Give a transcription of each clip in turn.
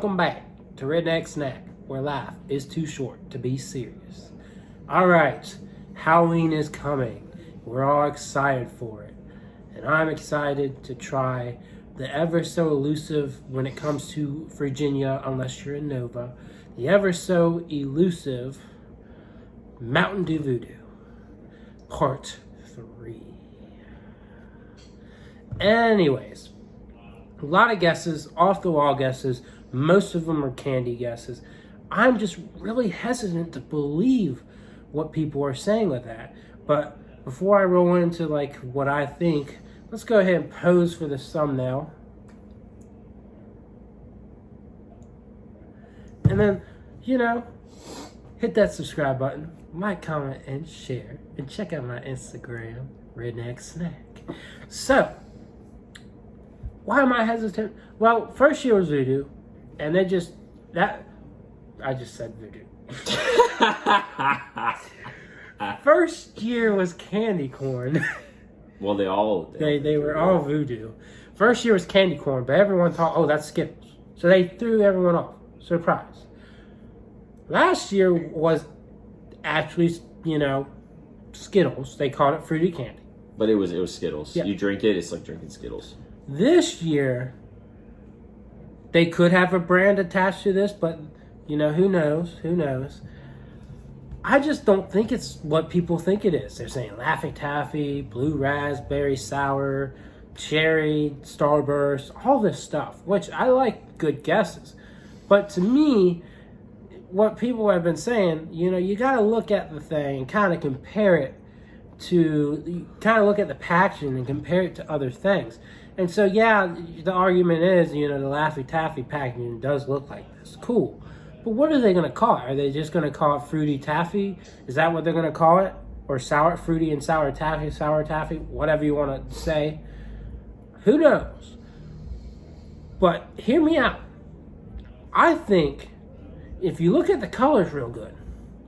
Welcome back to Redneck Snack, where life is too short to be serious. All right, Halloween is coming. We're all excited for it. And I'm excited to try the ever so elusive, when it comes to Virginia, unless you're in Nova, the ever so elusive Mtn Dew Voo Dew, Part 3. Anyways, a lot of guesses, off the wall guesses. Most of them are candy guesses. I'm just really hesitant to believe what people are saying with that. But before I roll into like what I think, let's go ahead and pose for the thumbnail. And then, hit that subscribe button, like, comment, and share. And check out my Instagram, Redneck Snack. So, why am I hesitant? Well, first year was voodoo, and I just said voodoo. First year was candy corn. Well, they were all voodoo. First year was candy corn, but everyone thought, oh, that's Skittles. So they threw everyone off. Surprise. Last year was actually, Skittles. They called it fruity candy. But it was Skittles. Yeah. You drink it, it's like drinking Skittles. This year, they could have a brand attached to this, but, who knows? Who knows? I just don't think it's what people think it is. They're saying Laffy Taffy, blue raspberry sour, cherry, starburst, all this stuff, which I like good guesses. But to me, what people have been saying, you got to look at the thing and kind of compare it look at the packaging and compare it to other things. And so, yeah, the argument is, the Laffy Taffy packaging does look like this. Cool. But what are they going to call it? Are they just going to call it Fruity Taffy? Is that what they're going to call it? Or Fruity and Sour Taffy, whatever you want to say. Who knows? But hear me out. I think if you look at the colors real good,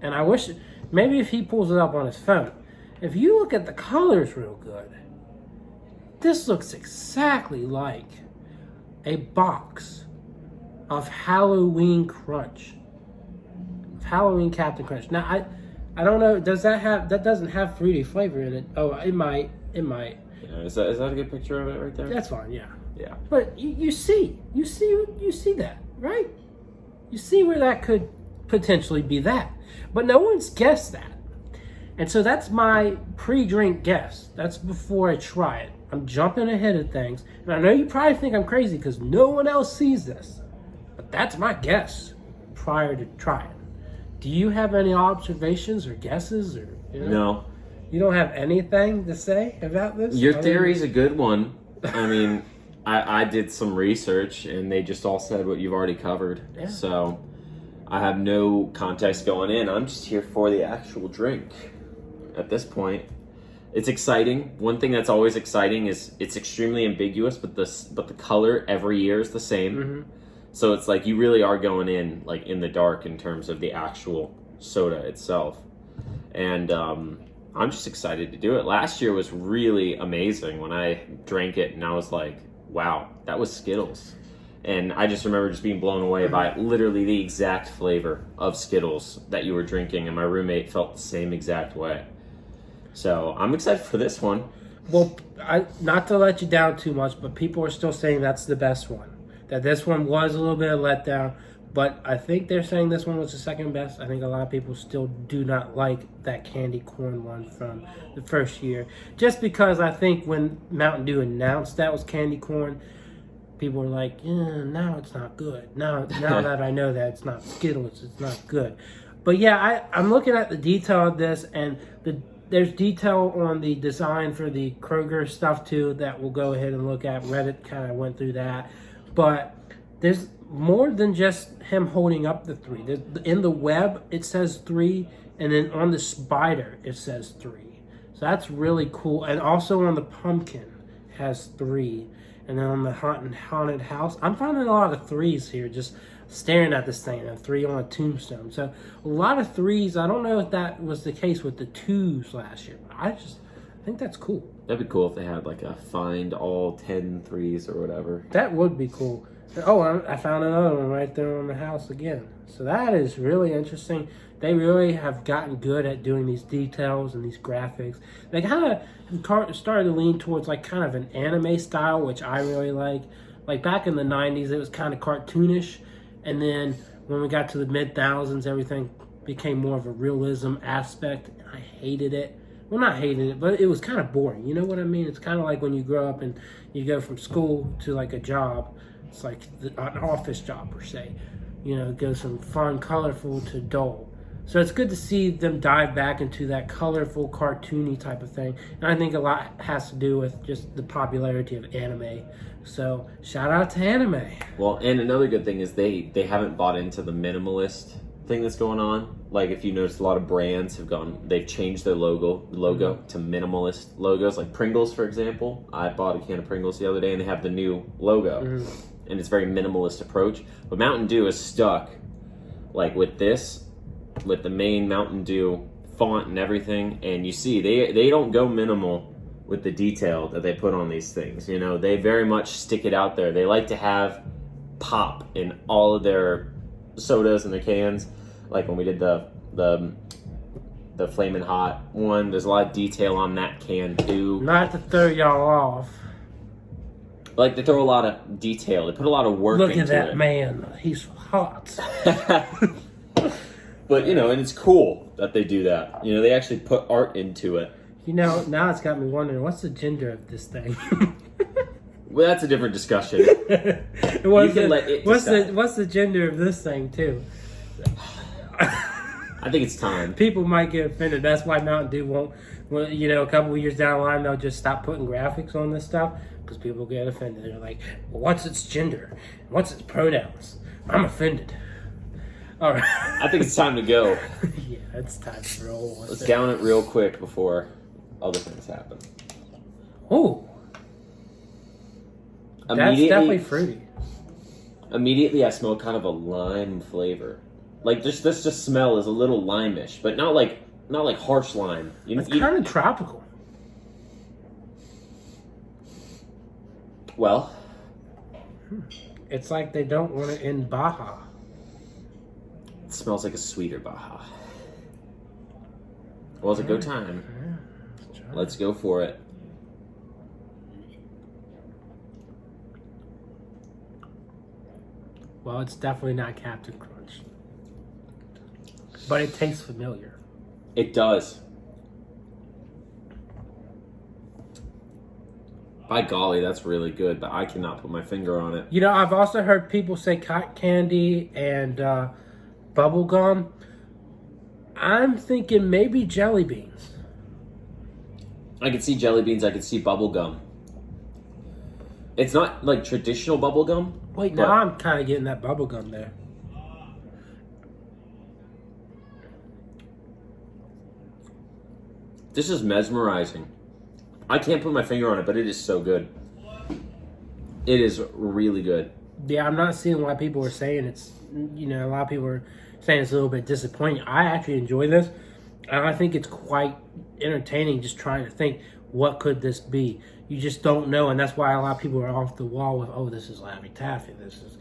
and I wish, maybe if he pulls it up on his phone, if you look at the colors real good, this looks exactly like a box of Halloween Crunch. Of Halloween Captain Crunch. Now, I don't know, that doesn't have fruity flavor in it. Oh, it might. Yeah, is that a good picture of it right there? That's fine, yeah. Yeah. But you see that, right? You see where that could potentially be that. But no one's guessed that. And so that's my pre-drink guess. That's before I try it. I'm jumping ahead of things. And I know you probably think I'm crazy because no one else sees this. But that's my guess prior to trying. Do you have any observations or guesses? Or No. You don't have anything to say about this? Your theory's a good one. I mean, I did some research, and they just all said what you've already covered. Yeah. So I have no context going in. I'm just here for the actual drink at this point. It's exciting. One thing that's always exciting is it's extremely ambiguous, but the color every year is the same. Mm-hmm. So it's like you really are going in like in the dark in terms of the actual soda itself. And I'm just excited to do it. Last year was really amazing when I drank it, and I was like, wow, that was Skittles. And I just remember just being blown away by literally the exact flavor of Skittles that you were drinking, and my roommate felt the same exact way. So I'm excited for this one. Well, not to let you down too much, but people are still saying that's the best one. That this one was a little bit of letdown, but I think they're saying this one was the second best. I think a lot of people still do not like that candy corn one from the first year. Just because I think when Mtn Dew announced that was candy corn, people were like, yeah, now it's not good. Now that I know that it's not Skittles, it's not good. But yeah, I'm looking at the detail of this, and there's detail on the design for the Kroger stuff too that we'll go ahead and look at. Reddit kind of went through that. But there's more than just him holding up the 3. In the web, it says 3, and then on the spider, it says 3. So that's really cool. And also on the pumpkin, it has 3. And then on the haunted house, I'm finding a lot of 3s here, just staring at this thing, and 3 on a tombstone. So a lot of 3s. I don't know if that was the case with the 2s last year, but I think that's cool. That'd be cool if they had like a find all 10 threes or whatever. That would be cool. Oh, I found another one right there on the house again. So that is really interesting. They really have gotten good at doing these details and these graphics. They kind of started to lean towards like kind of an anime style, which I really like. Like back in the 90s, it was kind of cartoonish. And then when we got to the mid-thousands, everything became more of a realism aspect. I hated it. Well, not hated it, but it was kind of boring. You know what I mean? It's kind of like when you grow up and you go from school to like a job. It's like an office job per se. You know, it goes from fun, colorful to dull. So it's good to see them dive back into that colorful, cartoony type of thing. And I think a lot has to do with just the popularity of anime. So shout out to anime. Well, and another good thing is they haven't bought into the minimalist thing that's going on. Like if you notice, a lot of brands they've changed their logo to minimalist logos. Like Pringles, for example. I bought a can of Pringles the other day, and they have the new logo, and it's very minimalist approach. But Mountain Dew is stuck, like with the main Mountain Dew font and everything, and you see they don't go minimal with the detail that they put on these things. You know, they very much stick it out there. They like to have pop in all of their sodas and their cans. Like when we did the Flamin' Hot one, there's a lot of detail on that can too. Not to throw y'all off. Like they throw a lot of detail. They put a lot of work into it. Look at that man. He's hot. But, you know, and it's cool that they do that. You know, they actually put art into it. You know, now it's got me wondering, what's the gender of this thing? Well, that's a different discussion. What's the gender of this thing, too? I think it's time. People might get offended. That's why Mountain Dew won't, well, you know, a couple of years down the line, they'll just stop putting graphics on this stuff because people get offended. They're like, well, what's its gender? What's its pronouns? I'm offended. All right. I think it's time to go. Yeah, it's time to roll. Let's down it real quick before other things happen. Oh. That's definitely fruity. Immediately, I smell kind of a lime flavor. Like this just smell is a little limeish, but not like harsh lime. It's kind of tropical. Well, it's like they don't want it in Baja. It smells like a sweeter Baja. Well, it's a go time. Let's go for it. Well, it's definitely not Captain Crunch. But it tastes familiar. It does. By golly, that's really good, but I cannot put my finger on it. You know, I've also heard people say cotton candy and bubble gum. I'm thinking maybe jelly beans. I could see jelly beans. I could see bubble gum. It's not like traditional bubble gum. Wait, now I'm kind of getting that bubble gum there. This is mesmerizing. I can't put my finger on it, but it is so good. It is really good. Yeah, I'm not seeing why people are saying it's, you know, a lot of people are saying it's a little bit disappointing. I actually enjoy this, and I think it's quite entertaining just trying to think, what could this be? You just don't know, and that's why a lot of people are off the wall with, oh, this is Laffy Taffy, this is,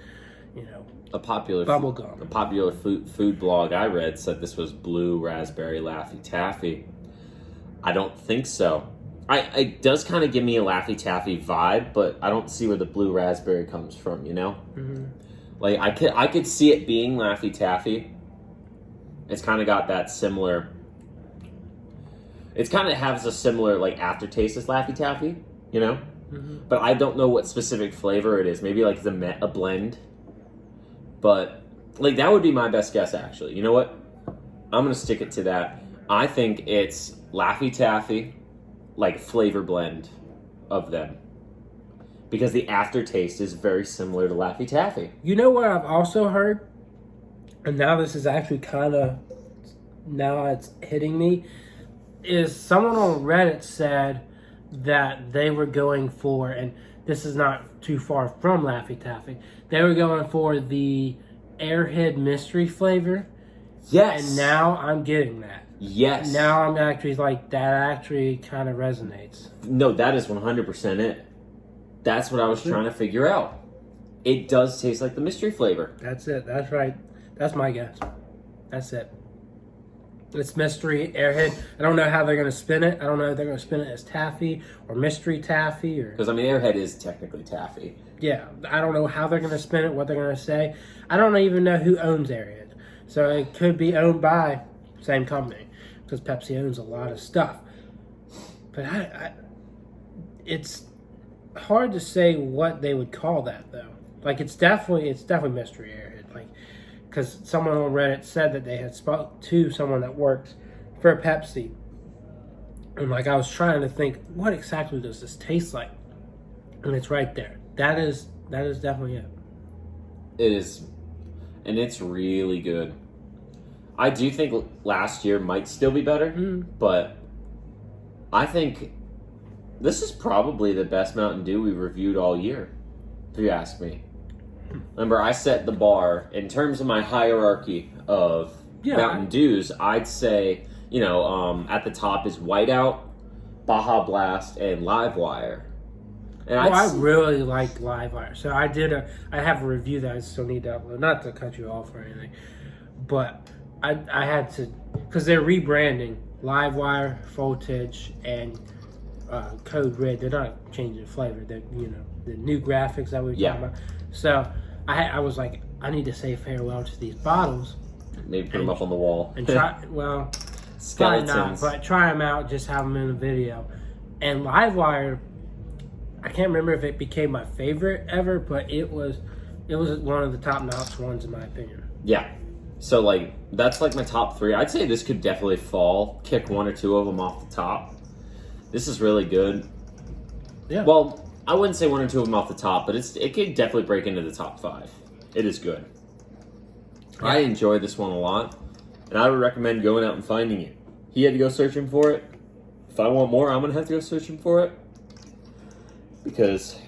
you know, a popular bubble gum. A popular food blog I read said this was blue raspberry Laffy Taffy. I don't think so. It does kind of give me a Laffy Taffy vibe, but I don't see where the blue raspberry comes from, you know? Mm-hmm. Like, I could see it being Laffy Taffy. It's kind of got that similar... It kind of has a similar, like, aftertaste as Laffy Taffy, you know? Mm-hmm. But I don't know what specific flavor it is. Maybe, like, a blend. But, like, that would be my best guess, actually. You know what? I'm going to stick it to that. I think it's Laffy Taffy, like, flavor blend of them. Because the aftertaste is very similar to Laffy Taffy. You know what I've also heard? And now this is actually kind of... Now it's hitting me. Is someone on Reddit said that they were going for... And this is not too far from Laffy Taffy. They were going for the Airhead mystery flavor. Yes. And now I'm getting that. Yes. Now I'm actually like, that actually kind of resonates. No, that is 100% it. That's what I was trying to figure out. it does taste like the mystery flavor. That's it. That's right. That's my guess. That's it. It's mystery airhead. I don't know how they're going to spin it. I don't know if they're going to spin it as taffy or mystery taffy or. Because I mean, airhead is technically taffy. Yeah, I don't know how they're going to spin it, what they're going to say. I don't even know who owns Airhead. So it could be owned by same company because Pepsi owns a lot of stuff. But it's hard to say what they would call that though. Like it's definitely mystery Airhead. Like because someone on Reddit said that they had spoke to someone that works for Pepsi, and like I was trying to think, what exactly does this taste like? And it's right there. That is definitely it. It is, and it's really good. I do think last year might still be better, but I think this is probably the best Mountain Dew we've reviewed all year, if you ask me. Remember, I set the bar in terms of my hierarchy of Mountain Dews. I'd say, at the top is Whiteout, Baja Blast, and Livewire. And I really like Livewire. So I have a review that I still need to upload. Not to cut you off or anything, but I had to, because they're rebranding Livewire, Voltage, and Code Red. They're not changing flavor. They're, the new graphics that we were talking about. So I was like, I need to say farewell to these bottles. Maybe put them up on the wall. And try, skeletons. Probably not, but try them out, just have them in the video. And Livewire, I can't remember if it became my favorite ever, but it was one of the top-notch ones in my opinion. Yeah. So, that's my top 3. I'd say this could definitely kick 1 or 2 of them off the top. This is really good. Yeah. Well, I wouldn't say 1 or 2 of them off the top, but it could definitely break into the top 5. It is good. Yeah. I enjoy this one a lot, and I would recommend going out and finding it. He had to go searching for it. If I want more, I'm going to have to go searching for it. Because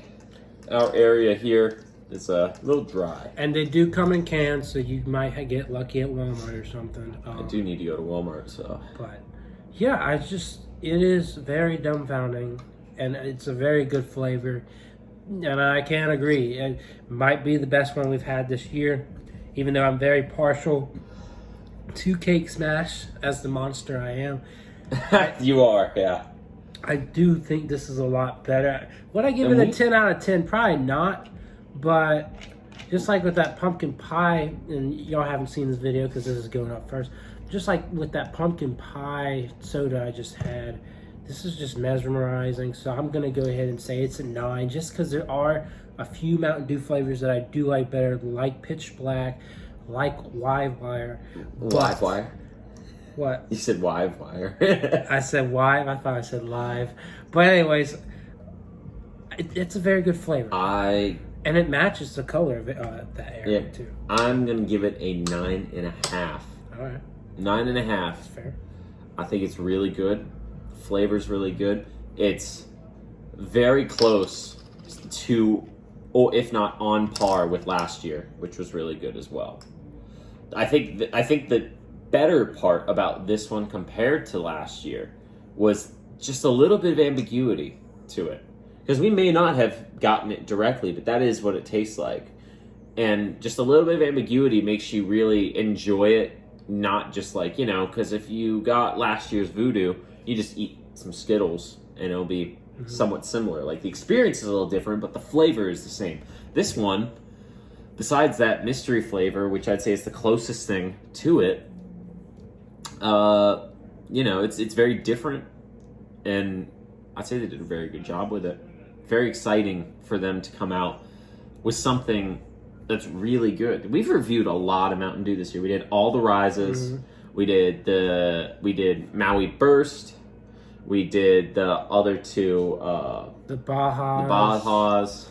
our area here is a little dry. And they do come in cans, so you might get lucky at Walmart or something. I do need to go to Walmart, so. But, yeah, it is very dumbfounding, and it's a very good flavor. And I can't agree. It might be the best one we've had this year, even though I'm very partial to Cake Smash, as the monster I am. You are, yeah. I do think this is a lot better. Would I give it a 10 out of 10? Probably not. But just like with that pumpkin pie, and y'all haven't seen this video because this is going up first. Just like with that pumpkin pie soda I just had, this is just mesmerizing. So I'm going to go ahead and say it's a 9 just because there are a few Mountain Dew flavors that I do like better, like Pitch Black, like Livewire. Livewire? What? You said Livewire. I said Live. I thought I said Live. But anyways, it's a very good flavor. And it matches the color of that area too. I'm going to give it a 9.5. All right. 9.5. That's fair. I think it's really good. The flavor's really good. It's very close to, or if not on par with last year, which was really good as well. I think the better part about this one compared to last year was just a little bit of ambiguity to it. Because we may not have gotten it directly, but that is what it tastes like. And just a little bit of ambiguity makes you really enjoy it, not just because if you got last year's Voodoo, you just eat some Skittles and it'll be somewhat similar. Like the experience is a little different, but the flavor is the same. This one, besides that mystery flavor, which I'd say is the closest thing to it, it's very different, and I'd say they did a very good job with it. Very exciting for them to come out with something that's really good. We've reviewed a lot of Mountain Dew this year. We did all the rises. We did Maui Burst. We did the other 2. The Bajas. The Bajas.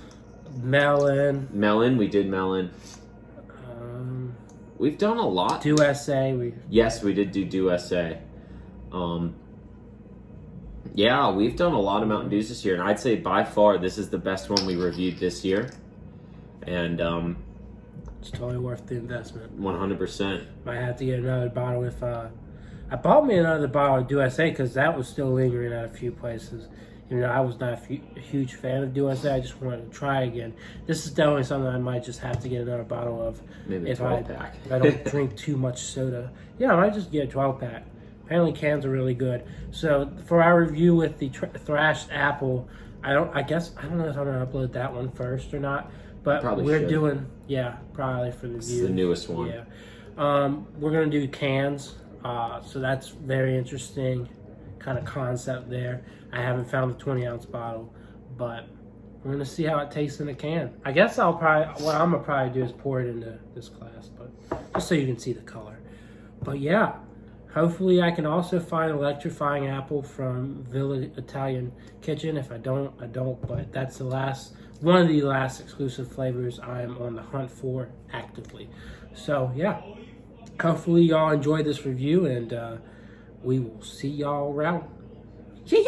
Melon. We did Melon. We've done a lot. Dew SA. Yes, we did do Dew SA. Yeah, we've done a lot of Mountain Dews this year, and I'd say by far this is the best one we reviewed this year. And it's totally worth the investment. 100%. Might have to get another bottle if I bought me another bottle of Dew SA because that was still lingering at a few places. You know, I was not a huge fan of doing that. I just wanted to try again. This is definitely something I might just have to get another bottle of. Maybe a 12-pack. If I don't drink too much soda. Yeah, I might just get a 12-pack. Apparently cans are really good. So for our review with the thrashed apple, I don't know if I'm gonna upload that one first or not. But Probably we're should. doing probably for the It's view. the newest one. Yeah. We're gonna do cans. So that's very interesting kind of concept there. I haven't found the 20-ounce bottle, but we're gonna see how it tastes in a can. I guess what I'm gonna probably do is pour it into this glass, but just so you can see the color. But yeah, hopefully I can also find electrifying apple from Villa Italian Kitchen. If I don't, I don't. But that's one of the last exclusive flavors I'm on the hunt for actively. So yeah, hopefully y'all enjoyed this review, and we will see y'all around. See.